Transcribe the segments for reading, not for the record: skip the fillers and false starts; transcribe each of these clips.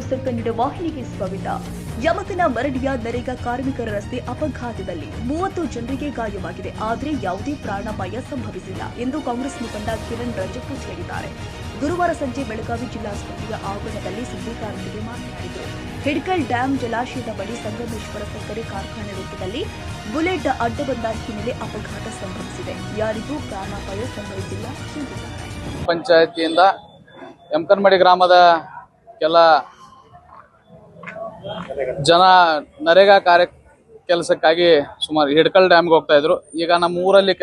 News Kannada ವಾಹಿನಿಗೆ ಸ್ವಾಗತ. ಯಮಕನ ಮರಡಿಯ ನರೇಗಾ ಕಾರ್ಮಿಕರ ರಸ್ತೆ ಅಪಘಾತದಲ್ಲಿ 30 ಜನರಿಗೆ ಗಾಯವಾಗಿದೆ. ಆದರೆ ಯಾವುದೇ ಪ್ರಾಣಾಪಾಯ ಸಂಭವಿಸಿಲ್ಲ ಎಂದು ಕಾಂಗ್ರೆಸ್ ಮುಖಂಡ ಕಿರಣ್ ರಜಪೂತ್ ಹೇಳಿದ್ದಾರೆ. ಗುರುವಾರ ಸಂಜೆ ಬೆಳಗಾವಿ ಜಿಲ್ಲಾಸ್ಪತ್ರೆಯ ಆವರಣದಲ್ಲಿ ಸುದ್ದಿಗಾರರಿಗೆ ಮಾತನಾಡಿದರು. ಹಿಡ್ಕಲ್ ಡ್ಯಾಂ ಜಲಾಶಯದ ಬಳಿ ಸಂಗಮೇಶ್ವರ ಸಕ್ಕರೆ ಕಾರ್ಖಾನೆ ವೃತ್ತದಲ್ಲಿ ಬುಲೆಟ್ ಅಡ್ಡ ಬಂದ ಹಿನ್ನೆಲೆ ಅಪಘಾತ ಸಂಭವಿಸಿದೆ. ಯಾರಿಗೂ ಪ್ರಾಣಾಪಾಯ ಸಂಭವಿಸಿಲ್ಲ ಎಂದಿದ್ದಾರೆ. ಪಂಚಾಯತಿಯಿಂದ ಯಮಕನಮಡಿ ಗ್ರಾಮದ ಕೆಲ ಜನ ನರೇಗಾ ಕೆಲಸಕ್ಕಾಗಿ ಸುಮಾರು ಹಿಡ್ಕಲ್ ಡ್ಯಾಮ್ಗೆ ಹೋಗ್ತಾ ಇದ್ರು. ಈಗ ನಮ್ಮ ಊರಲ್ಲಿ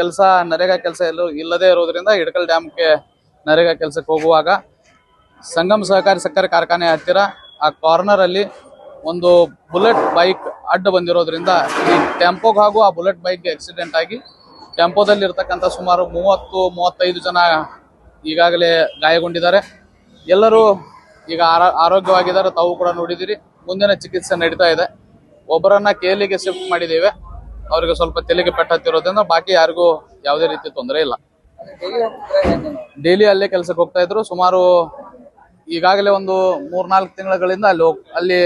ನರೇಗಾ ಕೆಲಸ ಇಲ್ಲದೆ ಇರೋದ್ರಿಂದ ಹಿಡ್ಕಲ್ ಡ್ಯಾಮ್ಗೆ ನರೇಗಾ ಕೆಲಸಕ್ಕೆ ಹೋಗುವಾಗ ಸಂಗಮ್ ಸಹಕಾರಿ ಸಕ್ಕರೆ ಕಾರ್ಖಾನೆ ಹತ್ತಿರ ಆ ಕಾರ್ನರ್ ಅಲ್ಲಿ ಒಂದು ಬುಲೆಟ್ ಬೈಕ್ ಅಡ್ಡ ಬಂದಿರೋದ್ರಿಂದ ಈ ಟೆಂಪೋಗೆ ಹಾಗೂ ಆ ಬುಲೆಟ್ ಬೈಕ್ಗೆ ಆಕ್ಸಿಡೆಂಟ್ ಆಗಿ ಟೆಂಪೋದಲ್ಲಿ ಇರ್ತಕ್ಕಂಥ ಸುಮಾರು 30-35 ಜನ ಈಗಾಗಲೇ ಗಾಯಗೊಂಡಿದ್ದಾರೆ. ಎಲ್ಲರೂ ಈಗ ಆರೋಗ್ಯವಾಗಿದ್ದಾರೆ. ತಾವು ಕೂಡ ನೋಡಿದಿರಿ. ಮುಂದಿನ ಚಿಕಿತ್ಸೆ ನಡೀತಾ ಇದೆ. ಒಬ್ಬರನ್ನ ಕೇಲಿಗೆ ಶಿಫ್ಟ್ ಮಾಡಿದ್ದೇವೆ. ಅವರಿಗೆ ಸ್ವಲ್ಪ ತಲೆಗೆ ಪೆಟ್ಟತ್ತಿರೋದ್ರಿಂದ ಬಾಕಿ ಯಾರಿಗೂ ಯಾವುದೇ ರೀತಿ ತೊಂದರೆ ಇಲ್ಲ. ಡೈಲಿ ಅಲ್ಲೇ ಕೆಲಸಕ್ಕೆ ಹೋಗ್ತಾ ಇದ್ರು. ಸುಮಾರು ಈಗಾಗಲೇ ಒಂದು 3-4 ತಿಂಗಳಿಂದ ಅಲ್ಲಿ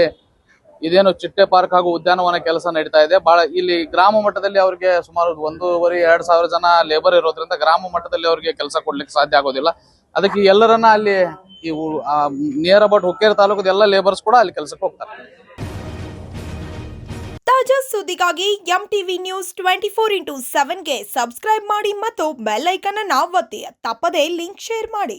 ಇದೇನು ಚಿಟ್ಟೆ ಪಾರ್ಕ್ ಹಾಗೂ ಉದ್ಯಾನವನ ಕೆಲಸ ನಡೀತಾ ಇದೆ. ಇಲ್ಲಿ ಗ್ರಾಮ ಮಟ್ಟದಲ್ಲಿ ಅವರಿಗೆ ಸುಮಾರು 1,500-2,000 ಜನ ಲೇಬರ್ ಇರೋದ್ರಿಂದ ಗ್ರಾಮ ಮಟ್ಟದಲ್ಲಿ ಅವರಿಗೆ ಕೆಲಸ ಕೊಡ್ಲಿಕ್ಕೆ ಸಾಧ್ಯ ಆಗೋದಿಲ್ಲ. ಅದಕ್ಕೆ ಎಲ್ಲರನ್ನ ಅಲ್ಲಿ ನಿಯರ್ ಅಬೌಟ್ ಹುಕ್ಕೇರಿ ತಾಲೂಕದ ಎಲ್ಲ ಲೇಬರ್ಸ್ ಕೂಡ ಅಲ್ಲಿ ಕೆಲಸಕ್ಕೆ ಹೋಗ್ತಾರೆ. ತಾಜಾ ಸುದ್ದಿಗಾಗಿ MTV ನ್ಯೂಸ್ 24x7 ಗೆ ಸಬ್ಸ್ಕ್ರೈಬ್ ಮಾಡಿ ಮತ್ತು ಬೆಲ್ ಐಕಾನ್ ಅನ್ನು ಒತ್ತಿ. ತಪ್ಪದೇ ಲಿಂಕ್ ಶೇರ್ ಮಾಡಿ.